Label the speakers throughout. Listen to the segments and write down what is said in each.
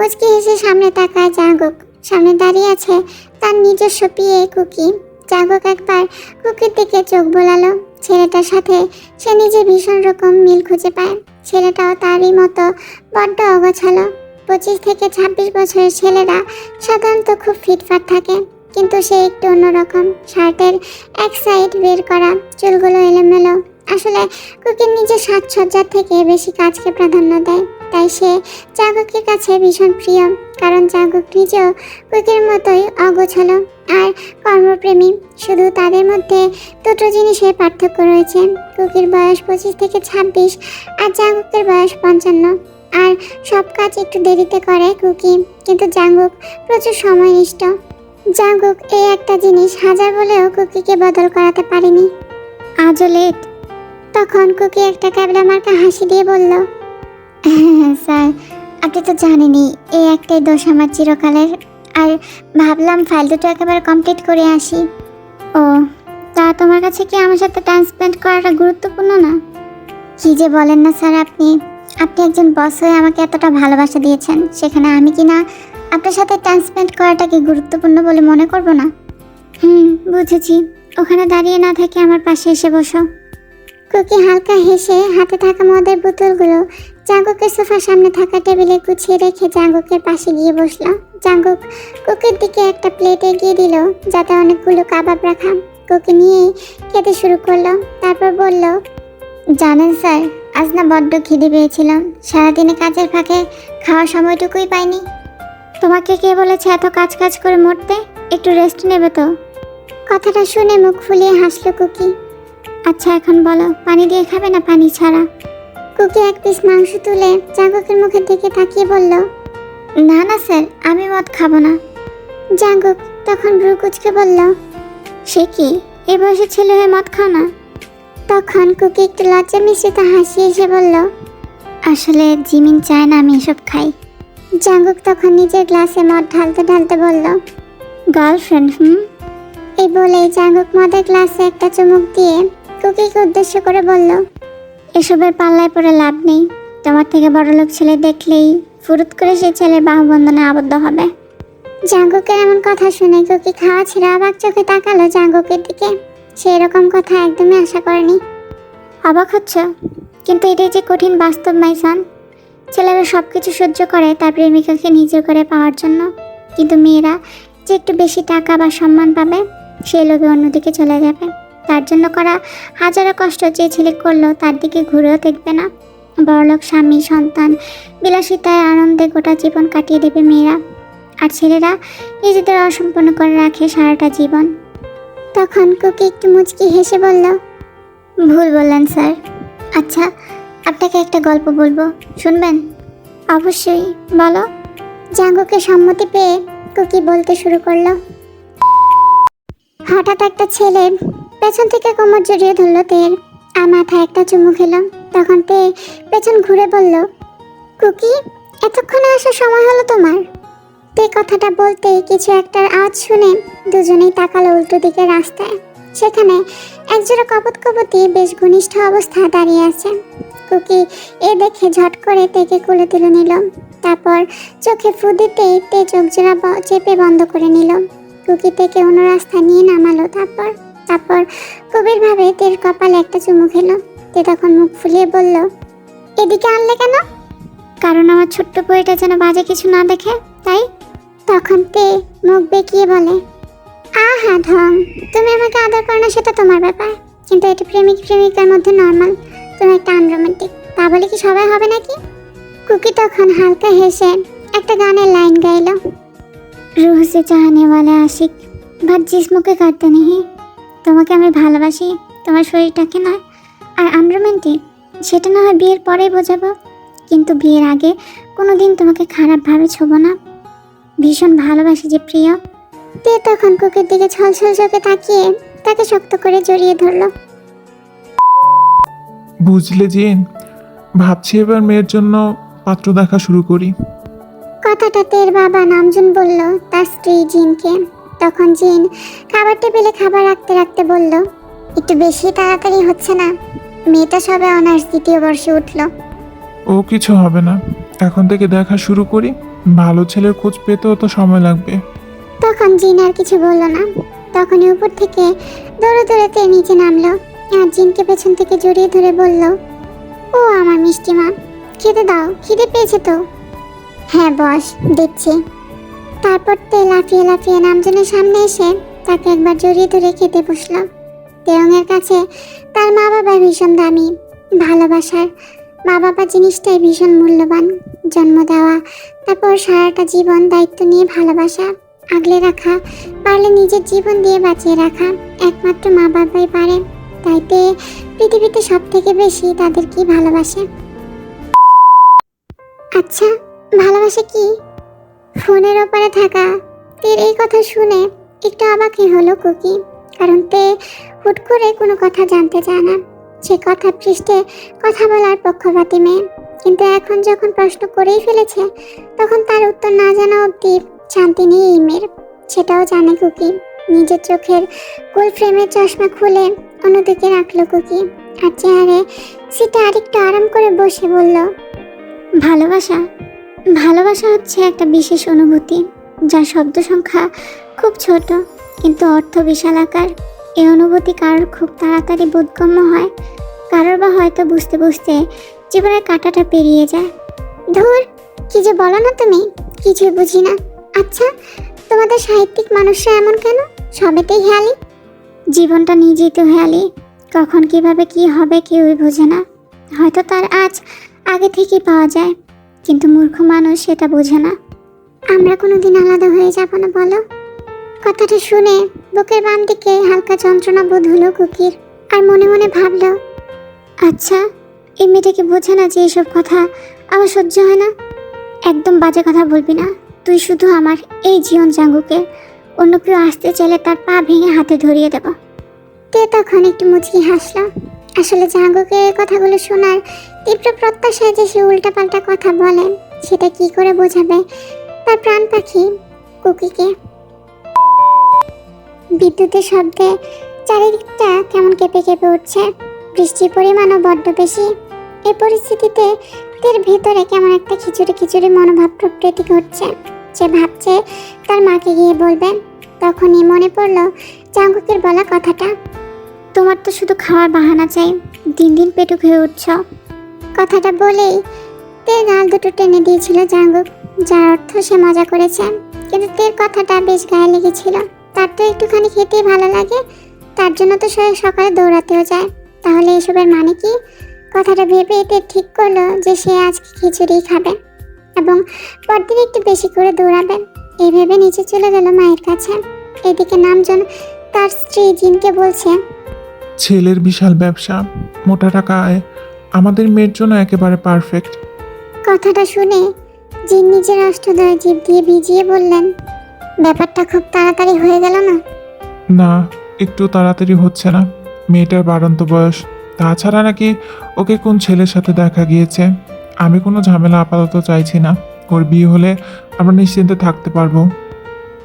Speaker 1: মুচকি হেসে সামনে তাকায় জাঙ্গুক। সামনে দাঁড়িয়ে আছে তার নিজস্ব পিয়ে কুকি। জাঙ্গুক একবার কুকির দিকে চোখ বোলালো। ছেলেটার সাথে সে নিজে ভীষণ রকম মিল খুঁজে পায়। ছেলেটাও তারই মতো বড্ড অগোছালো। 25 থেকে 26 বছরের ছেলেরা সাধারণত খুব ফিটফাট থাকে, কিন্তু সে একটু অন্যরকম। শার্টের এক সাইড বের করা, চুলগুলো এলোমেলো। আসলে কুকির নিজের সাজসজ্জার থেকে বেশি কাজকে প্রাধান্য দেয়, তাই সে জাঙ্গুকের কাছে ভীষণ প্রিয়। কারণ জাঙ্গুক নিজেও কুকির মতোই অগোছালো আর কর্মপ্রেমী। শুধু তাদের মধ্যে দুটো জিনিসের পার্থক্য রয়েছে। কুকির বয়স 25 থেকে 26 আর জাঙ্গুকের বয়স 55। আর সব কাজ একটু দেরিতে করে কুকি, কিন্তু জাঙ্গুক প্রচুর সময়নিষ্ঠ। জাঙ্গুক এই একটা জিনিস হাজার বলেও কুকিকে বদল করাতে পারেনি। আজও লেট। তখন কুকি একটা ক্যাবলা মার্কা হাসি দিয়ে বলল, স্যার আপনি তো জানেনই এই একটাই দোষ আমার চিরকালের, আর ভাবলাম ফাইল দুটো একেবারে কমপ্লিট করে আসি। ও তা তোমার কাছে কি আমার সাথে টাইম স্পেন্ড করাটা গুরুত্বপূর্ণ না? কি যে বলেন না স্যার, আপনি একজন বস হয়ে আমাকে এতটা ভালোবাসা দিয়েছেন, সেখানে আমি কি না আপনার সাথে টাইম স্পেন্ড করাটাকে গুরুত্বপূর্ণ বলে মনে করব না? বুঝেছি। ওখানে দাঁড়িয়ে না থেকে আমার পাশে এসে বসো। কুকি হালকা হেসে হাতে থাকা মদের বোতলগুলো জাঙ্গুকের সোফার সামনে থাকা টেবিলে গুছিয়ে রেখে জাঙ্গুকের পাশে গিয়ে বসলো। জাঙ্গুক কুকির দিকে একটা প্লেট এগিয়ে দিল, যাতে অনেকগুলো কাবাব রাখা। কুকি নিয়ে খেতে শুরু করলো। তারপর বলল, জানেন স্যার, আজ না বড্ড খিদে পেয়েছিলাম। সারাদিনে কাজের ফাঁকে খাওয়ার সময়টুকুই পাইনি। তোমাকে কে বলেছে এত কাজ কাজ করে মরতে? একটু রেস্ট নেবে তো? কথাটা শুনে মুখ ফুলিয়ে হাসলো কুকি। আচ্ছা এখন বলো, পানি দিয়ে খাবে না পানি ছাড়া? কুকি এক পিস মাংস তুলে জাঙ্গুকের মুখের দিকে তাকিয়ে বলল, না না স্যার, আমি মদ খাবো না। জাঙ্গুক তখন ভ্রু কুচকে বলল, সে কি, এই বয়সে ছেলে হয়ে মদ খাও না? তখন কুকি একটু লজ্জা মিশ্রিত হাসি এসে বলল, আসলে জিমিন চায় না আমি এসব খাই। জাঙ্গুক তখন নিজের গ্লাসে মদ ঢালতে ঢালতে বলল, গার্লফ্রেন্ড? এই বলেই জাঙ্গুক মদের গ্লাসে একটা চুমুক দিয়ে কুকিকে উদ্দেশ্য করে বলল, এসবের পাল্লায় পড়ে লাভ নেই। তোমার থেকে বড়লোক ছেলে দেখলেই ফুরুত করে সেই ছেলের বাহুবন্ধনে আবদ্ধ হবে। জাঙ্গুকের এমন কথা শুনে কুকি খাওয়া ছেড়ে অবাক চোখে তাকালো জাঙ্গুকের দিকে। সে এরকম কথা একদমই আশা করেনি। অবাক হচ্ছে, কিন্তু এটাই যে কঠিন বাস্তব মাইসান। ছেলেরা সব কিছু সহ্য করে তার প্রেমিকাকে নিজের করে পাওয়ার জন্য, কিন্তু মেয়েরা যে একটু বেশি টাকা বা সম্মান পাবে সেই লোভে অন্যদিকে চলে যাবে। তার জন্য করা হাজারো কষ্ট যে ছেলে করলো তার দিকে ঘুরেও দেখবে না। বড়লোক স্বামী, সন্তান, বিলাসিতায় আনন্দে গোটা জীবন কাটিয়ে দেবে মেয়েরা, আর ছেলেরা নিজেদের অসম্পূর্ণ করে রাখে সারাটা জীবন। তখন কুকি একটু মুচকি হেসে বলল, ভুল বললেন স্যার। আচ্ছা আপনাকে একটা গল্প বলবো, শুনবেন? অবশ্যই, বলো। জাঙ্গুকের সম্মতি পেয়ে কুকি বলতে শুরু করলো। হঠাৎ একটা ছেলে পেছন থেকে কোমর জড়িয়ে ধরল তের, আর মাথায় একটা চুমু খেলো। তখন তে পেছন ঘুরে বলল, কুকি এতক্ষণে আসার সময় হলো তোমার? তে কথাটা বলতেই কিছু একটার আওয়াজ শুনে দুজনেই তাকালো উল্টো দিকে রাস্তায়। সেখানে একজোড়া কপোতকপতি বেশ ঘনিষ্ঠ অবস্থায় দাঁড়িয়ে আছে। কুকি এ দেখে ঝট করে তেকে কোলে তুলে নিল। তারপর চোখে ফু দিতেই তে চোখ জোড়া চেপে বন্ধ করে নিল। কুকি তেকে অন্য রাস্তায় নিয়ে নামালো। তারপর গভীরভাবে তের কপালে একটা চুমু খেলো। তে তখন মুখ ফুলিয়ে বলল, এদিকে আনলে কেন? কারণ আমার ছোট্ট বইটা যেন বাজে কিছু না দেখে, তাই। তখন তে মুখ বেঁকিয়ে বলে, আহা ঢং, তুমি আমাকে আদর করো না সেটা তোমার ব্যাপার, কিন্তু এটা প্রেমিক প্রেমিকার মধ্যে নর্মাল। তুমি একটা আনরোমান্টিক, তা বলে কি সবাই হবে নাকি? কুকি তখন হালকা হেসে একটা গানের লাইন গাইল, রুহ সে চাহনে ওয়ালা আশিক বাট জিসমকে কাটতে নেই। তোমাকে আমি ভালোবাসি, তোমার শরীরটাকে নয়। আর আনরোমান্টিক সেটা না হয় বিয়ের পরেই বোঝাবো, কিন্তু বিয়ের আগে কোনোদিন তোমাকে খারাপভাবে ছোবো না। ভীষণ ভালোবাসি যে প্রিয়। তে তখন কুকির দিকে ছলছল চোখে তাকিয়ে তাকে শক্ত করে জড়িয়ে ধরলো।
Speaker 2: বুঝলে জিন, ভাবছি এবার মেয়ের জন্য পাত্র দেখা শুরু করি।
Speaker 1: কথাটা তের বাবা নামজুন বলল তার স্ত্রী জিনকে। তখন জিন খাবার টেবিলে খাবার রাখতে রাখতে বলল, একটু বেশি তাড়াতাড়ি হচ্ছে না? মেয়েটা সবে অনার্স 2য় বর্ষে উঠল।
Speaker 2: ও কিছু হবে না, এখন থেকে দেখা শুরু করি। ভালো ছেলের খোঁজ পেতেও তো সময় লাগবে।
Speaker 1: তখন জিন আর কিছু বলল না। তখনই উপর থেকে দৌড়ে দৌড়াতে নিচে নামলো আর জিনকে পেছন থেকে জড়িয়ে ধরে বলল, ও আমার মিষ্টি মা, খেতে দাও, খিদে পেয়েছে তো। হ্যাঁ বস, দিচ্ছি। তারপর তে লাফিয়ে লাফিয়ে নামজনের সামনে এসে তাকে একবার জড়িয়ে ধরে খেতে বসল। তেয়ংয়ের কাছে তার মা বাবা ভীষণ দামি। ভালোবাসার মা বাবা জিনিসটাই ভীষণ মূল্যবান। জন্ম দেওয়া, তারপর সারাটা জীবন দায়িত্ব নিয়ে ভালোবাসা, আগলে রাখা, পারলে নিজের জীবন দিয়ে বাঁচিয়ে রাখা একমাত্র মা বাবাই পারে। তাই তে পৃথিবীতে সব থেকে বেশি তাদেরকেই ভালোবাসে। আচ্ছা, ভালোবাসা কি? ফোনের ওপারে থাকা তের এই কথা শুনে একটু অবাকই হলো কুকি। কারণ তে হুট করে কোনো কথা জানতে চায় না। সে কথা পৃষ্ঠে কথা বলার পক্ষপাতী মেয়ে। কিন্তু এখন যখন প্রশ্ন করেই ফেলেছে, তখন তার উত্তর না জানা অবধি শান্তি নেই এই মেয়ের। সেটাও জানে কুকি। নিজের চোখের গোল ফ্রেমের চশমা খুলে অন্যদিকে রাখলো কুকি আর চেয়ারে সিটে আরেকটু আরাম করে বসে বলল, ভালোবাসা ভালোবাসা হচ্ছে একটা বিশেষ অনুভূতি, যার শব্দ সংখ্যা খুব ছোট কিন্তু অর্থ বিশাল আকার। এই অনুভূতি কারোর খুব তাড়াতাড়ি বোধগম্য হয়, কারোর বা হয়তো বুঝতে বুঝতে জীবনের কাঁটাটা পেরিয়ে যায়। ধুর, কি যে বলো না তুমি, কিছুই বুঝি না। আচ্ছা, তোমাদের সাহিত্যিক মানুষরা এমন কেন? সবেতেই হেয়ালি। জীবনটা নিজেই তো হেয়ালি। কখন কিভাবে কি হবে কেউই বোঝে না। হয়তো তার আজ আগে থেকেই পাওয়া যায়, কিন্তু মূর্খ মানুষ সেটা বোঝে না। আমরা কোনোদিন আলাদা হয়ে যাব না বলো? কথাটা শুনে বুকের বাম দিকে হালকা যন্ত্রণা বোধ হলো কুকির। আর মনে মনে ভাবলো, আচ্ছা, এই মেয়েটাকে বোঝে না যে এইসব কথা আমার সহ্য হয় না। একদম বাজে কথা বলবি না। তুই শুধু আমার এই জীবন জাঙ্গুকে, অন্য কেউ আসতে চাইলে তার পা ভেঙে হাতে ধরিয়ে দেব। তে তখন একটু মুচকি হাসলো। আসলে জাঙ্গুকে এই কথাগুলো শোনার তীব্র প্রত্যাশায় যে সে উল্টাপাল্টা কথা বলে, সেটা কি করে বোঝাবে তার প্রাণ পাখি কুকিকে। বিদ্যুতের শব্দে চারিদিকটা কেমন কেঁপে কেঁপে উঠছে। বৃষ্টির পরিমাণও বড্ড বেশি। এই পরিস্থিতিতে তের ভেতরে কেমন একটা খিচুড়ি খিচুড়ি মনোভাব প্রকৃতি ঘটছে। সে ভাবছে তার মাকে গিয়ে বলবে। তখনই মনে পড়লো জাঙ্গুকের বলা কথাটা, তোমার তো শুধু খাওয়ার বাহানা চাই, দিন দিন পেটুক হয়ে উঠছ। কথাটা বলেই তের গাল দুটো টেনে দিয়েছিল জাঙ্গুক, যার অর্থ সে মজা করেছে। কিন্তু তের কথাটা বেশ গায়ে লেগেছিল। তার তো একটুখানি খেতেই ভালো লাগে, তার জন্য তো সে সকালে দৌড়াতেও যায়। তাহলে এসবের মানে কি? কথাটা ভেবে তে ঠিক করলো যে সে আজকে খিচুড়ি খাবে এবং পরদিন একটু বেশি করে দৌড়াবে। এই ভেবে নিচে চলে গেল মায়ের কাছে। এদিকে নামজন তার স্ত্রী জিনকে বলছে,
Speaker 2: ছেলের বিশাল ব্যবসা, মোটা টাকা আয়, আমাদের মেয়ের জন্য একেবারে পারফেক্ট।
Speaker 1: কথাটা শুনে জিন নিজের অষ্টদয় জিভ দিয়ে ভিজিয়ে বললেন, ব্যাপারটা খুব তাড়াতাড়ি হয়ে গেল না?
Speaker 2: না, একটু তাড়াতাড়ি হচ্ছে না। মেয়েটার বাড়ন্ত বয়স, তাছাড়া নাকি ওকে কোন ছেলের সাথে দেখা গিয়েছে। আমি কোনো ঝামেলা আপাতত চাইছি না। ওর বিয়ে হলে আমরা নিশ্চিন্তে থাকতে পারবো।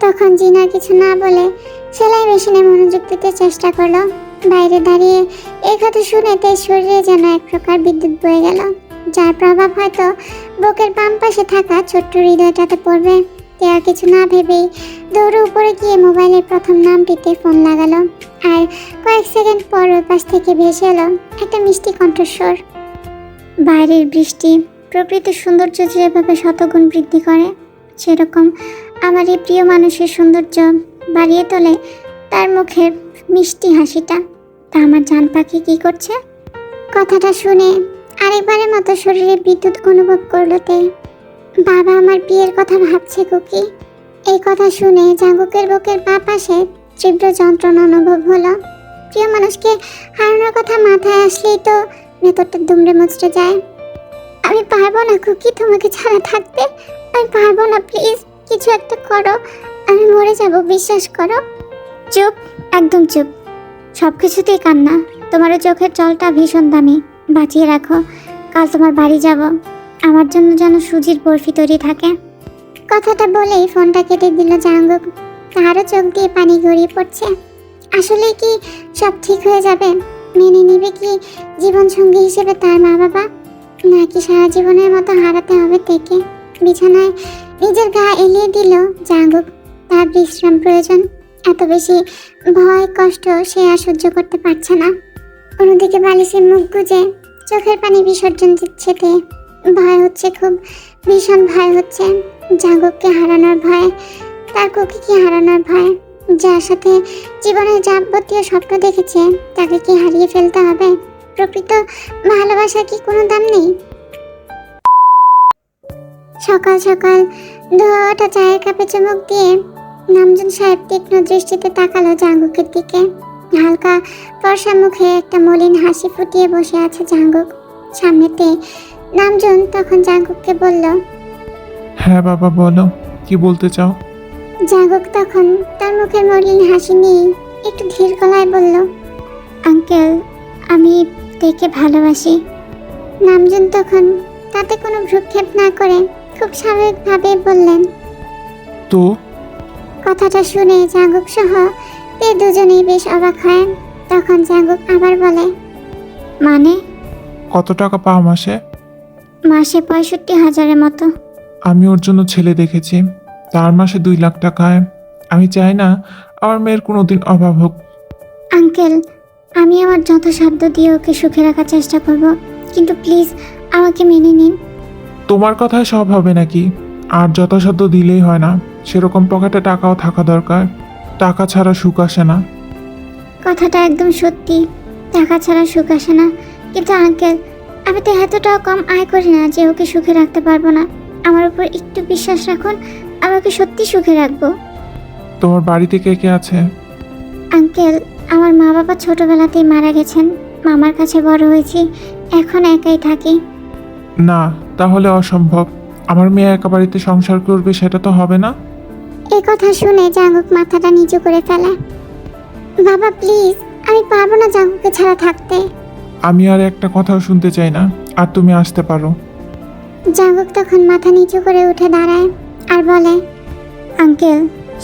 Speaker 1: তখন জিন আর কিছু না বলে সেলাই মেশিনে মনোযোগ দিতে চেষ্টা করলো। বাইরে দাঁড়িয়ে এই কথা শুনে তার শরীরে যেন এক প্রকার বিদ্যুৎ বয়ে গেল, যার প্রভাব হয়তো বুকের বাম পাশে থাকা ছোট্ট হৃদয়টাতে পড়বে। তে আর কিছু না ভেবেই দৌড়ে উপরে গিয়ে মোবাইলের প্রথম নামটিতে ফোন লাগালো। আর কয়েক সেকেন্ড পর ওই পাশ থেকে ভেসে এলো একটা মিষ্টি কণ্ঠস্বর। বাইরের বৃষ্টি প্রকৃতির সৌন্দর্য যেভাবে শতগুণ বৃদ্ধি করে, সেরকম আমার এই প্রিয় মানুষের সৌন্দর্য বাড়িয়ে তোলে তার মুখের মিষ্টি হাসিটা। তা আমার জান পাখি কি করছে? কথাটা শুনে আরেকবারের মতো শরীরে বিদ্যুৎ অনুভব করলো তে। বাবা আমার বিয়ের কথা ভাবছে কুকি। এই কথা শুনে জাঙ্গুকের বুকের বাঁ পাশে তীব্র যন্ত্রণা অনুভব হলো। প্রিয় মানুষকে হারানোর কথা মাথায় আসলেই তো ভেতরটা দুমড়ে মুচড়ে যায়। আমি পারবো না কুকি তোমাকে ছাড়া থাকতে, আমি পারবো না, প্লিজ কিছু একটা করো, আমি মরে যাব, বিশ্বাস করো। চুপ, একদম চুপ। সব কিছুতেই কান্না। তোমার চোখের জলটা ভীষণ দামি, বাঁচিয়ে রাখো। কাল তোমার বাড়ি যাব, আমার জন্য যেন সুজির বরফি তৈরি থাকে। কথাটা বলেই ফোনটা কেটে দিল জাঙ্গুক। তারও চোখ দিয়ে পানি গড়িয়ে পড়ছে। আসলে কি সব ঠিক হয়ে যাবে? মেনে নিবে কি জীবন সঙ্গী হিসেবে তার মা বাবা? নাকি সারা জীবনের মতো হারাতে হবে থেকে। বিছানায় নিজের গা এলিয়ে দিল জাঙ্গুক। তার বিশ্রাম প্রয়োজন। এত বেশি ভয় কষ্ট সে আর সহ্য করতে পারছে না। অন্যদিকে বালিশের মুখ গুজে চোখের পানি বিসর্জন দিচ্ছে তে। ভয় হচ্ছে, খুব ভীষণ ভয় হচ্ছে। জাঙ্গুককে হারানোর ভয়, তার কুকিকে হারানোর ভয়। যার সাথে জীবনের যাবতীয় স্বপ্ন দেখেছে তাকে কি হারিয়ে ফেলতে হবে? প্রকৃত ভালোবাসার কি কোনো দাম নেই? সকাল সকাল ধোয়া ওঠা চায়ের কাপে চুমুক দিয়ে নামজন সাহেব তীক্ষ্ণ দৃষ্টিতে তাকালো জাঙ্গুকের দিকে। হালকা ফর্সা মুখে একটা মলিন হাসি ফুটিয়ে বসে আছে জাঙ্গুক। সামনেতে নামজন তখন জাঙ্গুককে বলল।
Speaker 2: হ্যাঁ বাবা, বলো, কি বলতে চাও?
Speaker 1: জাঙ্গুক তখন তার মুখের মলিন হাসি নিয়ে একটু ধীর গলায় বলল, আঙ্কেল, আমি তেকে ভালোবাসি। নামজন তখন তাতে কোনো ভ্রুক্ষেপ না করে খুব স্বাভাবিকভাবে বললেন।
Speaker 2: তো
Speaker 1: কথাটা শুনে জাঙ্গুক সহ তে দুজনেই বেশ অবাক হয়। তখন জাঙ্গুক আবার বলে, মানে?
Speaker 2: কত টাকা পাও মাসে?
Speaker 1: মাসে 65,000-এর মতো।
Speaker 2: আমি ওর জন্য ছেলে দেখেছি, তার মাসে 2 লাখ টাকায়। আমি চাই না আমার মেয়ের কোনোদিন অভাব হোক।
Speaker 1: আঙ্কেল, আমি আমার যথাসাধ্য দিয়ে ওকে সুখে রাখার চেষ্টা করব, কিন্তু প্লিজ আমাকে মেনে নিন।
Speaker 2: তোমার কথায় সব হবে নাকি? আর যথাসাধ্য দিলেই হয় না, সেরকম পকেটে টাকাও থাকা দরকার। টাকা ছাড়া সুখ আসে না।
Speaker 1: কথাটা একদম সত্যি, টাকা ছাড়া সুখ আসে না। কিন্তু আঙ্কেল, আমি তো এতটাও কম আয় করি না যে ওকে সুখে রাখতে পারবো না। আমার উপর একটু বিশ্বাস রাখুন, আমি ওকে সত্যি সুখে রাখবো।
Speaker 2: তোমার বাড়িতে কে কে আছে?
Speaker 1: আঙ্কেল, আমার মা বাবা ছোটবেলাতেই মারা গেছেন। মামার কাছে বড় হয়েছি, এখন একাই থাকি।
Speaker 2: না, তাহলে অসম্ভব। আমার মেয়ে একা বাড়িতে সংসার করবে, সেটা তো হবে না।
Speaker 1: এই কথা শুনে জাঙ্গুক মাথাটা নিচু করে ফেলে। বাবা প্লিজ, আমি পারবো না জাঙ্গুককে ছাড়া থাকতে।
Speaker 2: আমি আর একটা কথাও শুনতে চাই না, আর তুমি আসতে পারো।
Speaker 1: জাঙ্গুক তখন মাথা নিচু করে উঠে দাঁড়ায় আর বলে, আঙ্কেল,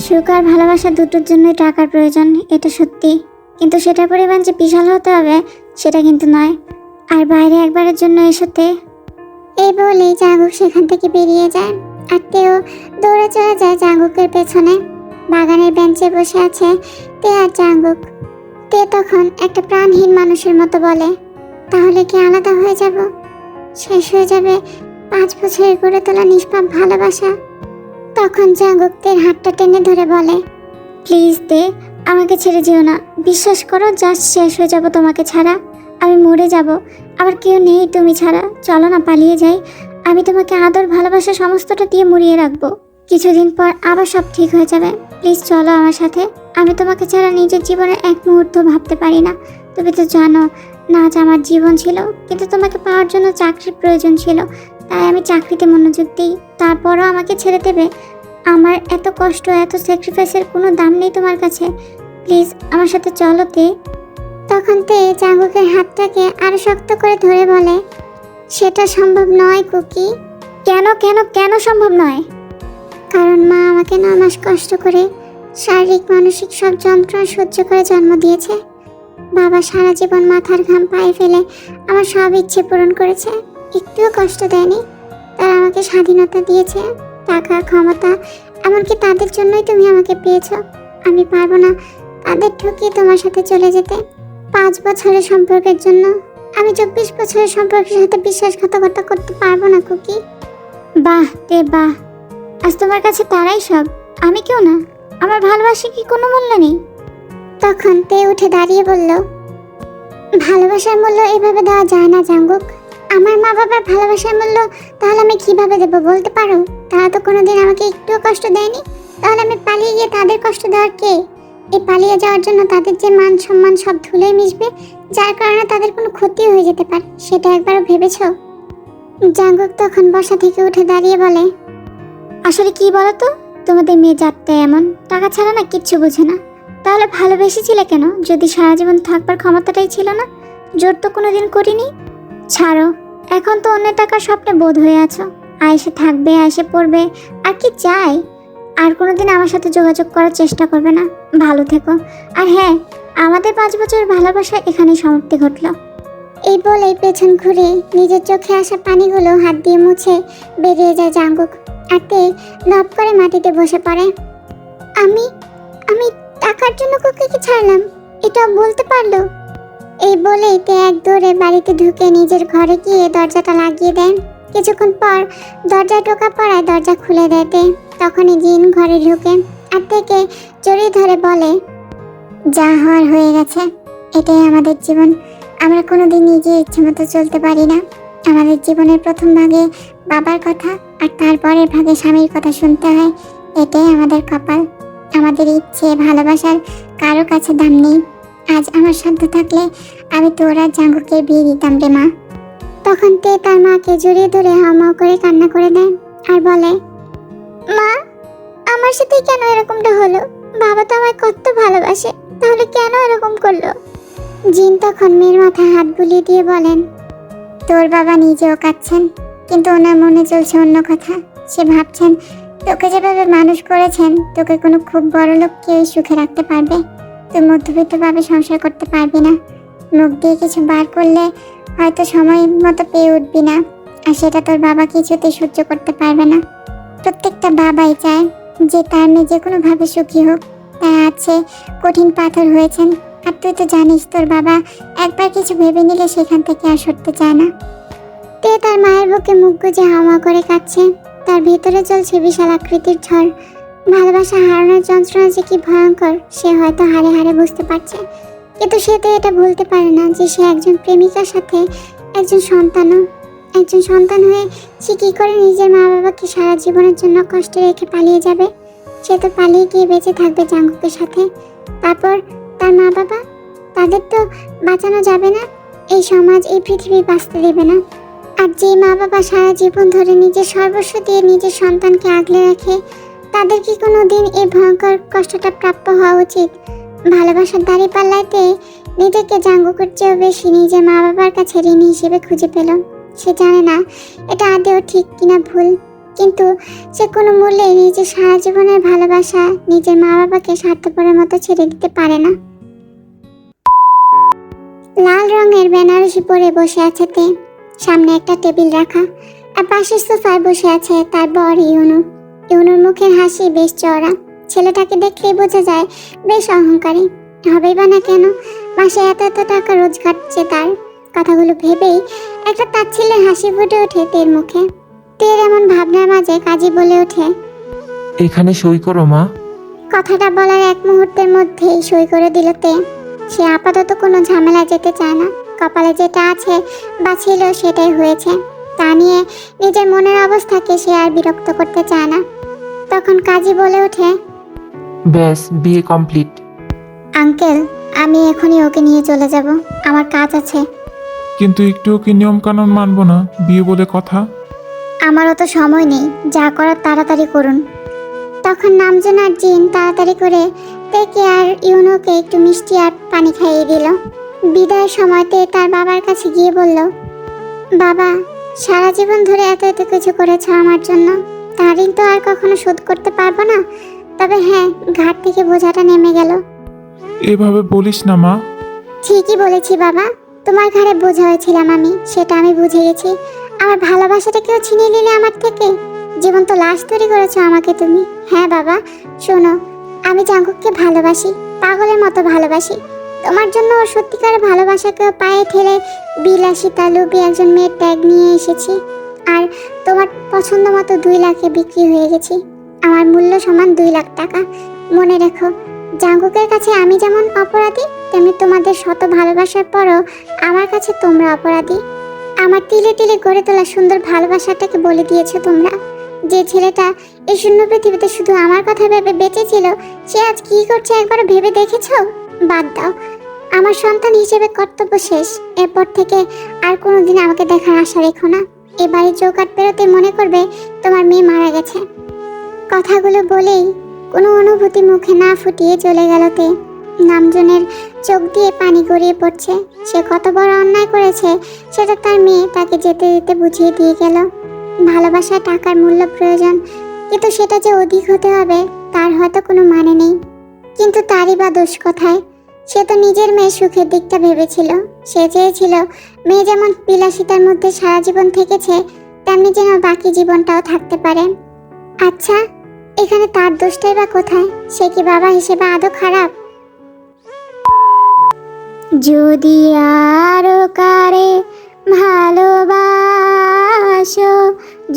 Speaker 1: সুখ আর ভালোবাসা দুটোর জন্যই টাকার প্রয়োজন, এটা সত্যি। কিন্তু সেটার পরিমাণ যে বিশাল হতে হবে সেটা কিন্তু নয়। আর বাইরে একবারের জন্য এসোতে। এই বলেই জাঙ্গুক সেখান থেকে বেরিয়ে যায়। আর তেও দৌড়ে চলে যায় জাঙ্গুকের পেছনে। বাগানের বেঞ্চে বসে আছে তে আর জাঙ্গুক। তে তখন একটা প্রাণহীন মানুষের মতো বলে, তাহলে কি আলাদা হয়ে যাব? শেষ হয়ে যাবে 5 বছরের গড়ে তোলা নিষ্পাপ ভালোবাসা? তখন জাঙ্গুক তের হাতটা টেনে ধরে বলে, প্লিজ তে, আমাকে ছেড়ে যেও না। বিশ্বাস করো, জাস্ট শেষ হয়ে যাব তোমাকে ছাড়া। আমি মরে যাব, আবার কেউ নেই তুমি ছাড়া। চলো না, পালিয়ে যাই। আমি তোমাকে আদর ভালোবাসা সমস্তটা দিয়ে মুড়িয়ে রাখবো। কিছুদিন পর আবার সব ঠিক হয়ে যাবে। প্লিজ চলো আমার সাথে। আমি তোমাকে ছাড়া নিজের জীবনে এক মুহূর্ত ভাবতে পারি না। তুমি তো জানো, নাচ আমার জীবন ছিল, কিন্তু তোমাকে পাওয়ার জন্য চাকরির প্রয়োজন ছিল, তাই আমি চাকরিতে মনোযোগ দিই। তারপরও আমাকে ছেড়ে দেবে? আমার এত কষ্ট, এত স্যাক্রিফাইসের কোনো দাম নেই তোমার কাছে। প্লিজ আমার সাথে চলো তে। তখন তে জাঙ্গুকের হাতটাকে আরো শক্ত করে ধরে বলে, সেটা সম্ভব নয় কুকি। কেন কেন কেন সম্ভব নয়? কারণ মা আমাকে 9 মাস কষ্ট করে শারীরিক মানসিক সব যন্ত্রণা সহ্য করে জন্ম দিয়েছে। বাবা সারা জীবন মাথার ঘাম পায়ে ফেলে আমার সব ইচ্ছে পূরণ করেছে, একটুও কষ্ট দেয়নি। তারা আমাকে স্বাধীনতা দিয়েছে, টাকা, ক্ষমতা, এমনকি তাদের জন্যই তুমি আমাকে পেয়েছো। আমি পারবো না তাদের ঠকিয়ে তোমার সাথে চলে যেতে। 5 বছরের সম্পর্কের জন্য আমি 24 বছরের সম্পর্কের সাথে বিশ্বাসঘাতকতা করতে পারবো না কুকি। বাহ তে বাহ, আজ তোমার কাছে তারাই সব, আমি কেউ না। আমার ভালোবাসা কি কোনো মূল্য নেই? তখন তে উঠে দাঁড়িয়ে বলল, ভালোবাসার মূল্য এভাবে দেওয়া যায় না জাঙ্গুক। আমার মা বাবার ভালোবাসার মূল্য তাহলে আমি কিভাবে দেবো বলতে পারো? তারা তো কোনোদিন আমাকে একটুও কষ্ট দেয়নি, তাহলে আমি পালিয়ে গিয়ে তাদের কষ্ট দেওয়ার কে? এই পালিয়ে যাওয়ার জন্য তাদের যে মান সম্মান সব ধুলে মিশবে, যার কারণে তাদের কোনো ক্ষতি হয়ে যেতে পারে, সেটা একবারও ভেবেছো? জাঙ্গুক তখন বসা থেকে উঠে দাঁড়িয়ে বলে, আসলে কি বলো তো, তোমাদের মেয়ে জাতটা এমন, টাকা ছাড়া না কিচ্ছু বোঝে না। তাহলে ভালোবেসেছিলে কেন যদি সারা জীবন থাকবার ক্ষমতাটাই ছিল না? জোর তো কোনোদিন করিনি। ছাড়ো, এখন তো অন্য টাকার স্বপ্নে বোধ হয়ে আছো। আয়েসে থাকবে, আয়েসে পড়বে, আর কি চাই? আর কোনোদিন আমার সাথে যোগাযোগ করার চেষ্টা করবে না। ভালো থেকো। আর হ্যাঁ, আমাদের 5 বছরের ভালোবাসা এখানেই সমাপ্তি ঘটল। এই বলেই পেছন ঘুরে নিজের চোখে আসা পানিগুলো হাত দিয়ে মুছে বেরিয়ে যায় জাঙ্গুক। আর তে নপ করে মাটিতে বসে পড়ে। আমি আমি টাকার জন্য কুকিকে ছাড়লাম, এটা বলতে পারলো? এই বলেই তে এক দৌড়ে বাড়িতে ঢুকে নিজের ঘরে গিয়ে দরজাটা লাগিয়ে দেন। কিছুক্ষণ পর দরজা টোকা পড়ায় দরজা খুলে দেয় তে। তখনই জিন ঘরে ঢুকে আর তেকে জড়িয়ে ধরে বলে, যা হওয়ার হয়ে গেছে, এটাই আমাদের জীবন। আমরা কোনোদিন নিজে ইচ্ছে মতো চলতে পারি না। আমাদের জীবনের প্রথম ভাগে বাবার কথা আর তারপরের ভাগে স্বামীর কথা শুনতে হয়, এটাই আমাদের কপাল। আমাদের ইচ্ছে ভালোবাসার কারো কাছে দাম নেই। আজ আমার সাধ্য থাকলে আমি তোর আর জাঙ্গুকের বিয়ে দিতাম রে মা। তখন তে তার মাকে জড়িয়ে ধরে হাওমাও করে কান্না করে দেয় আর বলে, মা, আমার সাথে কেন এরকমটা হলো? বাবা তো আমায় কত ভালোবাসে, তাহলে কেন এরকম করলো? জিন তখন মেয়ের মাথায় হাত বুলিয়ে দিয়ে বলেন, তোর বাবা নিজেও কাঁদছেন, কিন্তু ওনার মনে চলছে অন্য কথা। সে ভাবছেন তোকে যেভাবে মানুষ করেছেন, তোকে কোনো খুব বড় লোক কেউ সুখে রাখতে পারবে, তুই মধ্যবিত্তভাবে সংসার করতে পারবি না। মুখ দিয়ে কিছু বার করলে হয়তো সময় মতো পেয়ে উঠবি না, আর সেটা তোর বাবা কিছুতে সহ্য করতে পারবে না। প্রত্যেকটা বাবাই চায় যে তার মেয়ে যে কোনোভাবে সুখী হোক, তাই আছে কঠিন পাথর হয়েছেন। আর তুই তো জানিস তোর বাবা একবার কিছু ভেবে নিলে সেখান থেকে আর সরতে চায় না। তে তার মায়ের বুকে মুখ গুজে হাওয়া করে কাঁদছে। তার ভিতরে চলছে বিশাল আকৃতির ঝড়। ভালোবাসা হারানোর যন্ত্রণা যে কি ভয়ঙ্কর সে হয়তো হারে হারে বুঝতে পারছে, কিন্তু সে তো এটা ভুলতে পারে না যে সে একজন প্রেমিকার সাথে একজন সন্তান হয়ে সে কি করে নিজের মা বাবাকে সারা জীবনের জন্য কষ্টে রেখে পালিয়ে যাবে। সে তো পালিয়ে গিয়ে বেঁচে থাকবে জাঙ্গুকের সাথে। তারপর তার মা বাবা, তাদের তো বাঁচানো যাবে না, এই সমাজ এই পৃথিবী বাঁচতে দেবে না। আর যে মা বাবা সারা জীবন ধরে নিজের সর্বস্ব দিয়ে নিজের সন্তানকে আগলে রাখে, তাদের কি কোনো দিন এই ভয়ঙ্কর কষ্টটা প্রাপ্য হওয়া উচিত? ভালোবাসার দাঁড়িপাল্লাতে নিজেকে জাঙ্গুকের চেয়েও বেশি নিজের মা বাবার কাছে ঋণী হিসেবে খুঁজে পেল। সে জানে না এটা আদেও ঠিক কিনা ভুল, কিন্তু সে কোনো মূল্যে নিজের সারা জীবনের ভালোবাসা নিজের মা বাবাকে স্বার্থপরের মতো ছেড়ে দিতে পারে না। লাল রঙের বেনারসি পরে বসে আছে তে। সামনে একটা টেবিল রাখা, আর পাশের সোফায় বসে আছে তার বর ইউনু। ইউনুর মুখের হাসি বেশ চওড়া। ছেলেটাকে দেখলেই বোঝা যায় বেশ অহংকারী। হবেই বা না কেন, মাসে এত এত টাকা রোজগার যে তার। কথাগুলো ভেবেই একটা তাচ্ছিল্যের হাসি ফুটে ওঠে তের মুখে। তের এমন ভাবনার মাঝে কাজী বলে ওঠে,
Speaker 3: এখানে সই করো মা।
Speaker 1: কথাটা বলার এক মুহূর্তের মধ্যেই সই করে দিল তে। সে আপাতত কোনো ঝামেলা যেতে চায় না। কপালে যেটা আছে বা ছিল সেটাই হয়েছে, তা নিয়ে নিজের মনের অবস্থাকে সে আর বিরক্ত করতে চায় না। তখন কাজী বলে ওঠে,
Speaker 3: ব্যাস, বিয়ে কমপ্লিট।
Speaker 1: আঙ্কেল, আমি এখনই ওকে নিয়ে চলে যাব, আমার কাজ আছে।
Speaker 2: কিন্তু একটুও কি নিয়ম কানুন মানবো না? বিয়ে বলে কথা।
Speaker 1: আমারও তো সময় নেই, যা করার তাড়াতাড়ি করুন। তখন নামজন আর জিন তাড়াতাড়ি করে তেকে আর ইউনোকে একটু মিষ্টি আর পানি খাইয়ে দিল। বিদায়ের সময়তে তার বাবার কাছে গিয়ে বলল, বাবা, সারা জীবন ধরে এত এত কিছু করেছ আমার জন্য, তার ঋণ তো আর কখনো শোধ করতে পারবো না। তবে হ্যাঁ, ঘাট থেকে বোঝাটা নেমে গেল।
Speaker 2: এভাবে বলিস না মা।
Speaker 1: ঠিকই বলেছি বাবা, তোমার ঘাড়ে বোঝা হয়েছিলাম আমি, সেটা আমি বুঝে গেছি। আমার ভালোবাসাটা কেউ ছিনিয়ে নিলে আমার থেকে? জীবন্ত লাশ তৈরি করেছো আমাকে তুমি। হ্যাঁ বাবা, শোনো, আমি জাঙ্গুককে ভালোবাসি, পাগলের মতো ভালোবাসি। তোমার জন্য ওর সত্যিকারের ভালোবাসাকেও পায়ে ঠেলে বিলাসিতা লোভী একজন মেয়ের ট্যাগ নিয়ে এসেছি। আর তোমার পছন্দ মতো 2 লাখে বিক্রি হয়ে গেছি। আমার মূল্য সমান 2 লাখ টাকা। মনে রেখো, জাঙ্গুকের কাছে আমি যেমন অপরাধী, তেমনি তোমাদের শত ভালোবাসার পরও আমার কাছে তোমরা অপরাধী। আমার তিলে তিলে গড়ে তোলা সুন্দর ভালোবাসাটাকে বলে দিয়েছো তোমরা। যে ছেলেটা এই শূন্য পৃথিবীতে শুধু আমার কথা ভেবে বেঁচে ছিল, সে আজ কি করছে একবার ভেবে দেখেছো? বাদ দাও, আমার সন্তান হিসেবে কর্তব্য শেষ। এরপর থেকে আর কোনোদিন আমাকে দেখার আশা রেখো না। এবারে চৌকাট পেরোতে মনে করবে তোমার মেয়ে মারা গেছে। কথাগুলো বলেই কোনো অনুভূতি মুখে না ফুটিয়ে চলে গেল তে। নামজনের চোখ দিয়ে পানি গড়িয়ে পড়ছে। সে কত বড় অন্যায় করেছে সেটা তার মেয়ে তাকে যেতে যেতে বুঝিয়ে দিয়ে গেল। ভালোবাসায় টাকার মূল্য প্রয়োজন, কিন্তু সেটা যে অধিক হতে হবে তার হয়তো কোনো মানে নেই। কিন্তু তারই বা দোষ কোথায়? সে তো নিজের মেয়ের সুখের দিকটা ভেবেছিল। সে চেয়েছিল মেয়ে যেমন বিলাসিতার মধ্যে সারা জীবন থেকেছে, তেমনি যেন বাকি জীবনটাও থাকতে পারে। আচ্ছা, এখানে তার দোষটাই বা কোথায়? সে কি বাবা হিসেবে আদৌ খারাপ? যদি আরো কারে ভালোবাসো,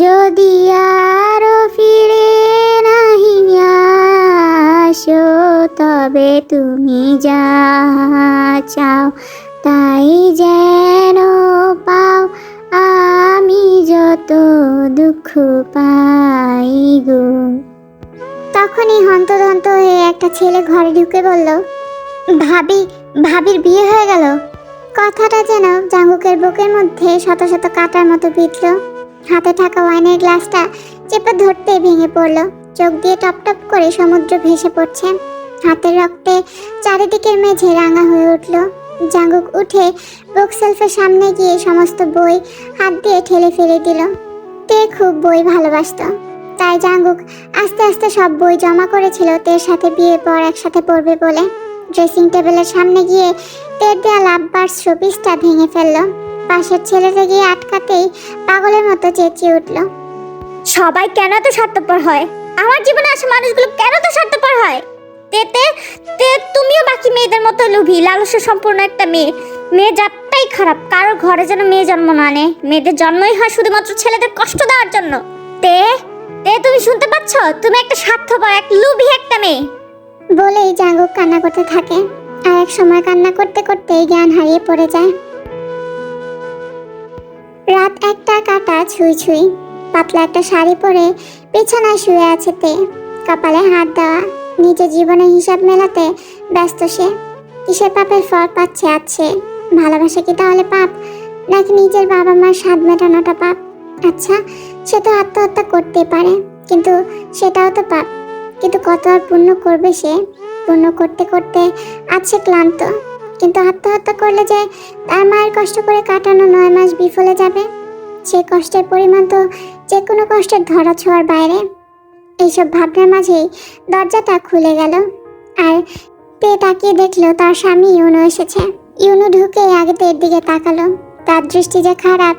Speaker 1: যদি আরো ফিরে নাহি আসো, তবে তুমি যা চাও তাই যেন পাও, আমি যত দুঃখ পাই গো। তখনই হন্তদন্ত হয়ে একটা ছেলে ঘরে ঢুকে বলল, ভাবির বিয়ে হয়ে গেল। কথাটা যেন জাঙ্গুকের বুকের মধ্যে শত শত কাটার মতো বিঁধল। হাতে থাকা ওয়াইনের গ্লাসটা চেপে ধরতে ভেঙে পড়ল। চোখ দিয়ে টপ টপ করে সমুদ্র ভেসে পড়ছে। হাতের রক্তে চারিদিকের মেঝে রাঙা হয়ে উঠল। জাঙ্গুক উঠে বুক সেলফের সামনে গিয়ে সমস্ত বই হাত দিয়ে ঠেলে ফেলে দিল। তে খুব বই ভালোবাসত, তাই জাঙ্গুক আস্তে আস্তে সব বই জমা করেছিল তের সাথে বিয়ের পর একসাথে পড়বে বলে। ড্রেসিং টেবিলের সামনে গিয়ে তের দেয়া লাভবার্স শোপিসটা ভেঙে ফেলল। পাশের ছেলেটা গিয়ে আটকাতেই পাগলের মতো চেঁচিয়ে উঠল,
Speaker 4: সবাই কেন এত স্বার্থপর হয়? আমার জীবনে আসা মানুষগুলো কেন তো স্বার্থপর হয়? তেতে তে তুমিও বাকি মেয়েদের মতো লোভী, লালস্য সম্পূর্ণ একটা মেয়ে জাতটাই খারাপ। কারোর ঘরে যেন মেয়ে জন্ম না নেয়। মেয়েদের জন্মই হয় শুধুমাত্র ছেলেদের কষ্ট দেওয়ার জন্য। তে তে তুমি শুনতে পাচ্ছ? তুমি একটা স্বার্থপর, এক লোভী একটা মেয়ে।
Speaker 1: বলেই জাঙ্গুক কান্না করতে থাকে। আর এক সময় কান্না করতে করতেই জ্ঞান হারিয়ে পড়ে যায়। রাত 1টা কাটা ছুঁই ছুঁই। পাতলা একটা শাড়ি পরে বিছানায় শুয়ে আছে তে, কপালে হাত দেওয়া। নিজের জীবনের হিসাব মেলাতে ব্যস্ত সে। কিসের পাপের ফল পাচ্ছে আজ সে? ভালোবাসা কি তাহলে পাপ, নাকি নিজের বাবা মার স্বাদ মেটানোটা পাপ? আচ্ছা, সে তো আত্মহত্যা করতে পারে, কিন্তু সেটাও তো পাপ। কিন্তু কত আর পুণ্য করবে সে? পুণ্য করতে করতে আজ সে ক্লান্ত। কিন্তু আত্মহত্যা করলে যে তার মায়ের কষ্ট করে কাটানো 9 মাস বিফলে যাবে। সে কষ্টের পরিমাণ তো যে কোনো কষ্টের ধরা ছোঁয়ার বাইরে। এইসব ভাবনার মাঝেই দরজাটা খুলে গেল। আর তে তাকিয়ে দেখলো তার স্বামী ইউনু এসেছে। ইউনু ঢুকে আগে তের দিকে তাকালো। তার দৃষ্টি যে খারাপ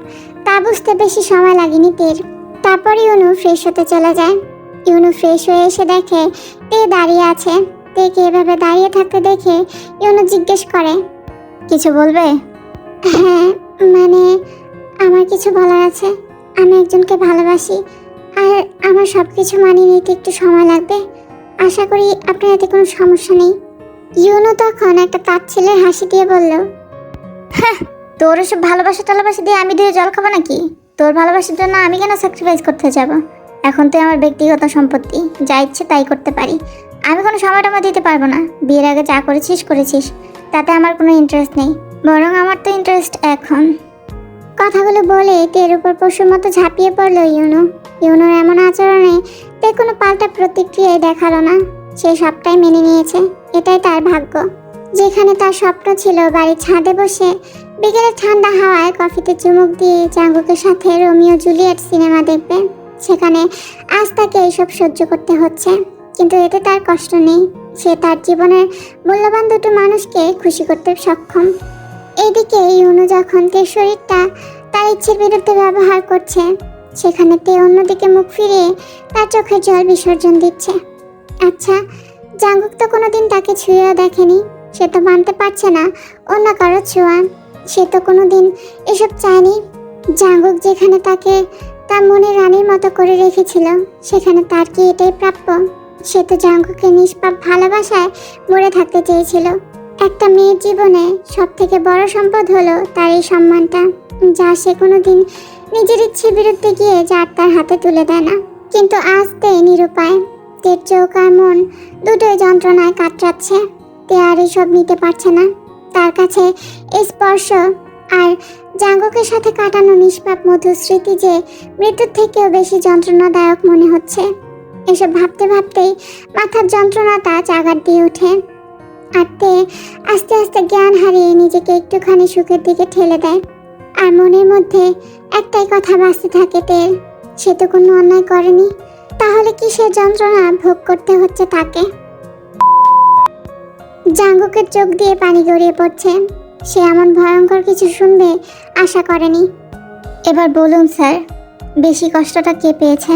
Speaker 1: তা বুঝতে বেশি সময় লাগেনি তের। তারপর ইউনু ফ্রেশ হতে চলে যায়। ইউনু ফ্রেশ হয়ে এসে দেখে তে দাঁড়িয়ে আছে। তেকে এভাবে দাঁড়িয়ে থাকতে দেখে ইউনু জিজ্ঞেস করে, কিছু বলবে? হ্যাঁ, মানে আমার কিছু বলার আছে। আমি একজনকে ভালোবাসি, আর আমার সব কিছু মানিয়ে নিতে একটু সময় লাগবে। আশা করি আপনার এতে কোনো সমস্যা নেই। ইউনু তখন একটা তাচ্ছিল্যের হাসি দিয়ে বলল, হ্যাঁ, তোর এসব ভালোবাসা টালাবাসা দিয়ে আমি দিয়ে জল খাবো নাকি? তোর ভালোবাসার জন্য আমি কেন স্যাক্রিফাইস করতে যাব? এখন তো আমার ব্যক্তিগত সম্পত্তি, যা ইচ্ছে তাই করতে পারি। আমি কোনো সময়টা দিতে পারবো না। বিয়ের আগে যা করেছিস, তাতে আমার কোনো ইন্টারেস্ট নেই। বরং আমার তো ইন্টারেস্ট এখন। কথাগুলো বলে তের উপর পশুর মতো ঝাঁপিয়ে পড়লো ইউনু। ইউনুর এমন আচরণে তে কোনো পাল্টা প্রতিক্রিয়াই দেখালো না। সে সবটাই মেনে নিয়েছে। এটাই তার ভাগ্য। যেখানে তার স্বপ্ন ছিল বাড়ির ছাদে বসে বিকেলে ঠান্ডা হাওয়ায় কফিতে চুমুক দিয়ে জাঙ্গুকের সাথে রোমিও জুলিয়েট সিনেমা দেখবে, সেখানে আজ তাকে এইসব সহ্য করতে হচ্ছে। কিন্তু এতে তার কষ্ট নেই। সে তার জীবনের মূল্যবান দুটো মানুষকে খুশি করতে সক্ষম। এইদিকে ইউনু যখন তের শরীরটা তার ইচ্ছের বিরুদ্ধে ব্যবহার করছে, সেখানে তে অন্যদিকে মুখ ফিরিয়ে তার চোখের জল বিসর্জন দিচ্ছে। আচ্ছা, জাঙ্গুক তো কোনোদিন তাকে ছুঁয়েও দেখেনি। সে তো মানতে পারছে না অন্য কারো ছোঁয়া। সে তো কোনোদিন এসব চায়নি। জাঙ্গুক যেখানে তাকে তার মনে রানীর মতো করে রেখেছিল, সেখানে তার কি এটাই প্রাপ্য? সে তো জাঙ্গুকের নিষ্পাপ ভালোবাসায় মরে থাকতে চেয়েছিল। একটা মেয়ের জীবনে সব থেকে বড় সম্পদ হলো তার এই সম্মানটা, যা সে কোনোদিন নিজের ইচ্ছের বিরুদ্ধে গিয়ে যার তার হাতে তুলে দেয় না। কিন্তু আজ তে নিরুপায়। তের চোখ আর মন দুটোই যন্ত্রণায় কাতরাচ্ছে। তে আর এসব নিতে পারছে না। তার কাছে এই স্পর্শ আর জাঙ্গুকের সাথে কাটানো নিষ্পাপ মধুর স্মৃতি যে মৃত্যুর থেকেও বেশি যন্ত্রণাদায়ক মনে হচ্ছে। এসব ভাবতে ভাবতেই মাথার যন্ত্রণাটা চাগার দিয়ে ওঠে। আর তে আস্তে আস্তে জ্ঞান হারিয়ে নিজেকে একটুখানি সুখের দিকে ঠেলে দেয়। আর মনের মধ্যে একটাই কথা বাঁচতে থাকে তের, সে তো কোনো অন্যায় করেনি, তাহলে কিসের যন্ত্রণা ভোগ করতে হচ্ছে তাকে? জাঙ্গুকের চোখ দিয়ে পানি গড়িয়ে পড়ছে। সে এমন ভয়ঙ্কর কিছু শুনবে আশা করেনি। এবার বলুন স্যার, বেশি কষ্টটা কে পেয়েছে,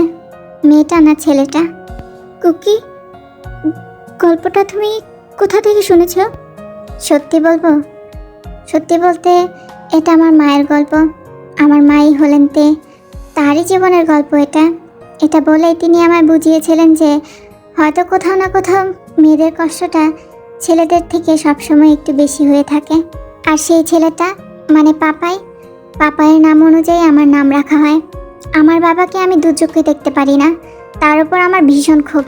Speaker 1: মেয়েটা না ছেলেটা? কুকি, গল্পটা তুমি কোথা থেকে শুনেছ? সত্যি বলবো, সত্যি বলতে এটা আমার মায়ের গল্প। আমার মাই হলেন তারই জীবনের গল্প এটা। এটা বলেই তিনি আমায় বুঝিয়েছিলেন যে হয়তো কোথাও না কোথাও মেয়েদের কষ্টটা ছেলেদের থেকে সবসময় একটু বেশি হয়ে থাকে। আর সেই ছেলেটা মানে পাপায়ের নাম অনুযায়ী আমার নাম রাখা হয়। আমার বাবাকে আমি দুচোখে দেখতে পারি না, তার উপর আমার ভীষণ ক্ষোভ।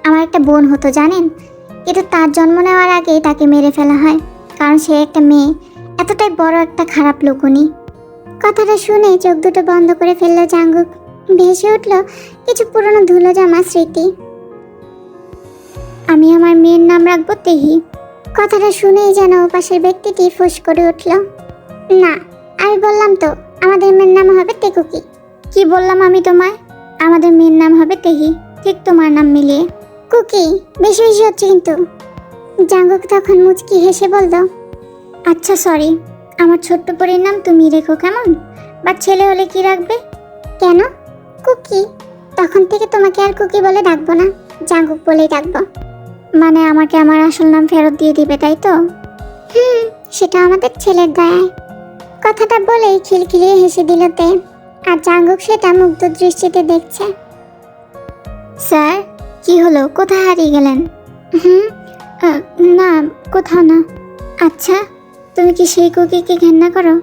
Speaker 1: আমার একটা বোন হতো জানেন, কিন্তু তার জন্ম নেওয়ার আগেই তাকে মেরে ফেলা হয়, কারণ সে একটা মেয়ে। এতটাই বড় একটা খারাপ লোক উনি। কথাটা শুনে চোখ দুটো বন্ধ করে ফেললো জাঙ্গুক। ভেসে উঠল কিছু পুরনো ধুলো জামা স্মৃতি। আমি আমার মেয়ের নাম রাখবো তেহি। কথাটা শুনেই যেন পাশের ব্যক্তিটি ফুস করে উঠল। না, আমি বললাম তো আমাদের মেয়ের নাম হবে টেকুকি। কি বললাম আমি তোমায়? আমাদের মেয়ের নাম হবে তেহি, ঠিক তোমার নাম মিলিয়ে। কুকি, বেশি বেশি হচ্ছে কিন্তু। জাঙ্গুক তখন মুচকি হেসে বলল, আচ্ছা সরি, আমার ছোট্ট পরীর নাম তুমি রেখো কেমন? বা ছেলে হলে কি রাখবে? কেন? কুকি। তখন থেকে তোমাকে আর কুকি বলে ডাকবো না, জাঙ্গুক বলেই ডাকবো। মানে আমাকে আমার আসল নাম ফেরত দিয়ে দিবে, তাই তো? সেটা আমাদের ছেলের দয়ায়। কথাটা বলেই খিলখিলিয়ে হেসে দিল তে। আর জাঙ্গুক সেটা মুগ্ধ দৃষ্টিতে দেখছে। স্যার, কি হলো, কোথায় হারিয়ে গেলেন? না, কোথাও না। আচ্ছা, তুমি কি সেই কুকিকে ঘেন্না করো?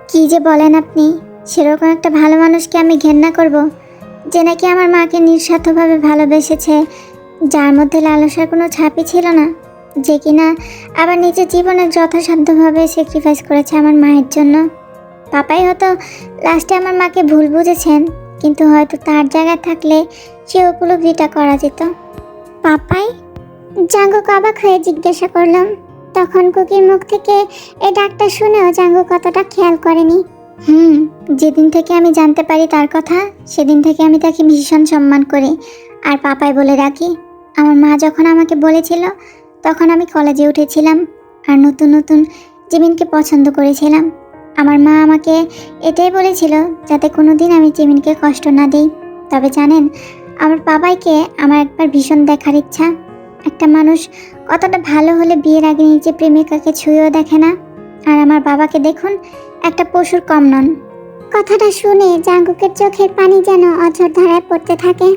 Speaker 1: কি যে বলেন আপনি? সেরকম একটা ভালো মানুষকে আমি ঘেন্না করব, যে নাকি আমার মাকে নিঃস্বার্থভাবে ভালোবেসেছে, যার মধ্যে লালসার কোনো ছাপই ছিল না, যে কিনা আবার নিজের জীবনে যথাসাধ্যভাবে স্যাক্রিফাইস করেছে আমার মায়ের জন্য। পাপাই হয়তো লাস্টে আমার মাকে ভুল বুঝেছেন, কিন্তু হয়তো তার জায়গায় থাকলে সে উপলব্ধিটা করা যেত। পাপাই? জাঙ্গুক অবাক হয়ে জিজ্ঞাসা করলাম। তখন কুকির মুখ থেকে এই ডাকটা শুনেও জাঙ্গুক কতটা খেয়াল করেনি। যেদিন থেকে আমি জানতে পারি তার কথা, সেদিন থেকে আমি তাকে ভীষণ সম্মান করি আর পাপাই বলে ডাকি। আমার মা যখন আমাকে বলেছিল, তখন আমি কলেজে উঠেছিলাম আর নতুন নতুন জিমিনকে পছন্দ করেছিলাম। আমার মা আমাকে এটাই বলেছিল যাতে কোনো দিন আমি জিমিনকে কষ্ট না দিই। তবে জানেন, আমার বাবাইকে আমার একবার ভীষণ দেখার ইচ্ছা। একটা মানুষ কতটা ভালো হলে বিয়ের আগে নিজে প্রেমিকাকে ছুঁয়েও দেখে না, আর আমার বাবাকে দেখুন, একটা পশুর কম নন। কথাটা শুনে জাঙ্গুকের চোখের পানি যেন অঝর ধারায় পড়তে থাকে।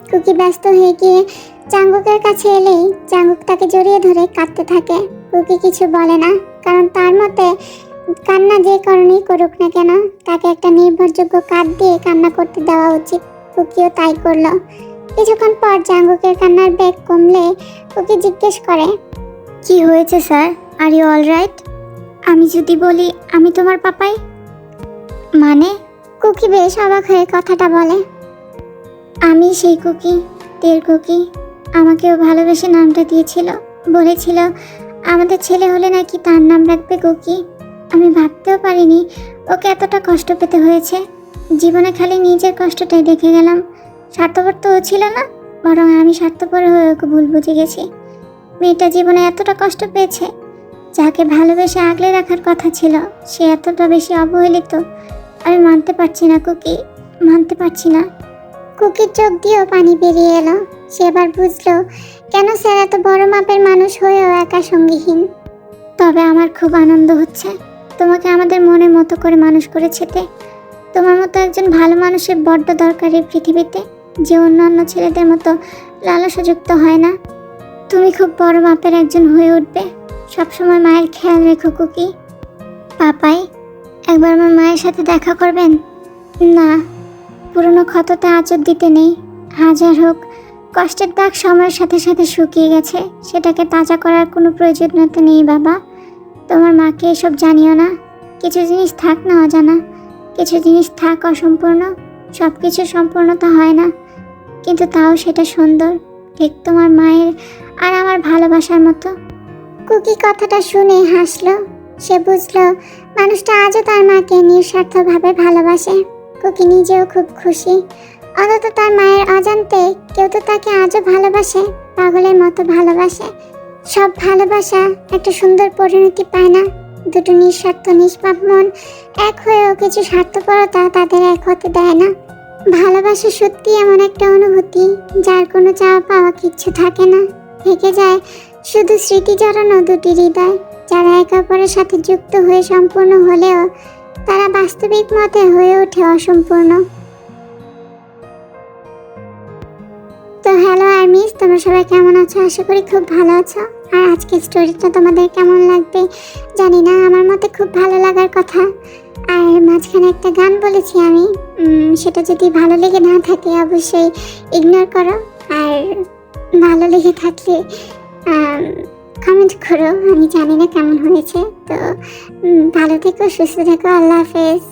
Speaker 1: কুকি ব্যস্ত হয়ে গিয়ে জাঙ্গুকের কাছে এলেই জাঙ্গুক তাকে জড়িয়ে ধরে কাঁদতে থাকে। কুকি কিছু বলে না, কারণ তার মতে কান্না যে কারণেই করুক না কেন, তাকে একটা নির্ভরযোগ্য কাঁধ দিয়ে কান্না করতে দেওয়া উচিত। কুকিও তাই করলো। কিছুক্ষণ পর জাঙ্গুকের কান্নার বেগ কমলে কুকি জিজ্ঞেস করে, কি হয়েছে sir, are you all right? আমি যদি বলি আমি তোমার পাপাই? মানে? কুকি বেশ অবাক হয়ে কথাটা বলে। আমি সেই কুকি, তের কুকি। আমাকেও ভালোবেসে নামটা দিয়েছিল, বলেছিল আমাদের ছেলে হলে নাকি তার নাম রাখবে কুকি। আমি ভাবতেও পারিনি ওকে এতটা কষ্ট পেতে হয়েছে। জীবনে খালি নিজের কষ্টটাই দেখে গেলাম। স্বার্থপর তো ও ছিল না, বরং আমি স্বার্থপর হয়ে ওকে ভুল বুঝে গেছি। মেয়েটা জীবনে এতটা কষ্ট পেয়েছে, যাকে ভালোবেসে আগলে রাখার কথা ছিল সে এতটা বেশি অবহেলিত। আমি মানতে পারছি না কুকি, মানতে পারছি না। কুকির চোখ দিয়েও পানি বেরিয়ে এলো। সে এবার বুঝলো কেন স্যার এত বড় মাপের মানুষ হয়েও একা সঙ্গীহীন। তবে আমার খুব আনন্দ হচ্ছে, তোমাকে আমাদের মনের মতো করে মানুষ করেছে তে। তোমার মতো একজন ভালো মানুষের বড্ড দরকার এই পৃথিবীতে, যে অন্যান্য ছেলেদের মতো লালসাযুক্ত হয় না। তুমি খুব বড় মাপের একজন হয়ে উঠবে। সবসময় মায়ের খেয়াল রেখো কুকি। পাপাই, একবার আমার মায়ের সাথে দেখা করবেন? না, পুরনো ক্ষততে আঁচড় দিতে নেই। হাজার হোক, কষ্টের দাগ সময়ের সাথে সাথে শুকিয়ে গেছে, সেটাকে তাজা করার কোনো প্রয়োজনীয়তা নেই বাবা। তোমার মাকে এসব জানিও না। কিছু জিনিস থাক না অজানা, কিছু জিনিস থাক অসম্পূর্ণ। সব কিছু সম্পূর্ণতা হয় না, কিন্তু তাও সেটা সুন্দর, ঠিক তোমার মায়ের আর আমার ভালোবাসার মতো। কুকি কথাটা শুনে হাসলো। সে বুঝলো মানুষটা আজও তার মাকে নিঃস্বার্থভাবে ভালোবাসে। কুকি নিজেও খুব খুশি, অন্তত তার মায়ের অজান্তে কেউ তো তাকে আজও ভালোবাসে, পাগলের মতো ভালোবাসে। সব ভালোবাসা একটা সুন্দর পরিণতি পায় না। দুটো নিঃস্বার্থ নিষ্পাপ মন এক হয়েও কিছু স্বার্থপরতা তাদের এক হতে দেয় না। ভালোবাসা সত্যি এমন একটা অনুভূতি যার কোনো চাওয়া পাওয়া কিচ্ছু থাকে না, থেকে যায় শুধু স্মৃতি জড়ানো দুটি হৃদয়, যারা একে অপরের সাথে যুক্ত হয়ে সম্পূর্ণ হলেও তারা বাস্তবিক মতে হয়ে ওঠে অসম্পূর্ণ। তো হ্যালো আর্মিস, তোমরা সবাই কেমন আছো? আশা করি খুব ভালো আছো। আর আজকের স্টোরিটা তোমাদের কেমন লাগবে জানি না, আমার মতে খুব ভালো লাগার কথা। আর মাঝখানে একটা গান বলেছি আমি, সেটা যদি ভালো লেগে না থাকে অবশ্যই ইগনোর করো, আর ভালো লেগে থাকলে কমেন্ট করো। আমি জানি না কেমন হয়েছে। তো ভালো থেকো, সুস্থ থেকো, আল্লাহ হাফেজ।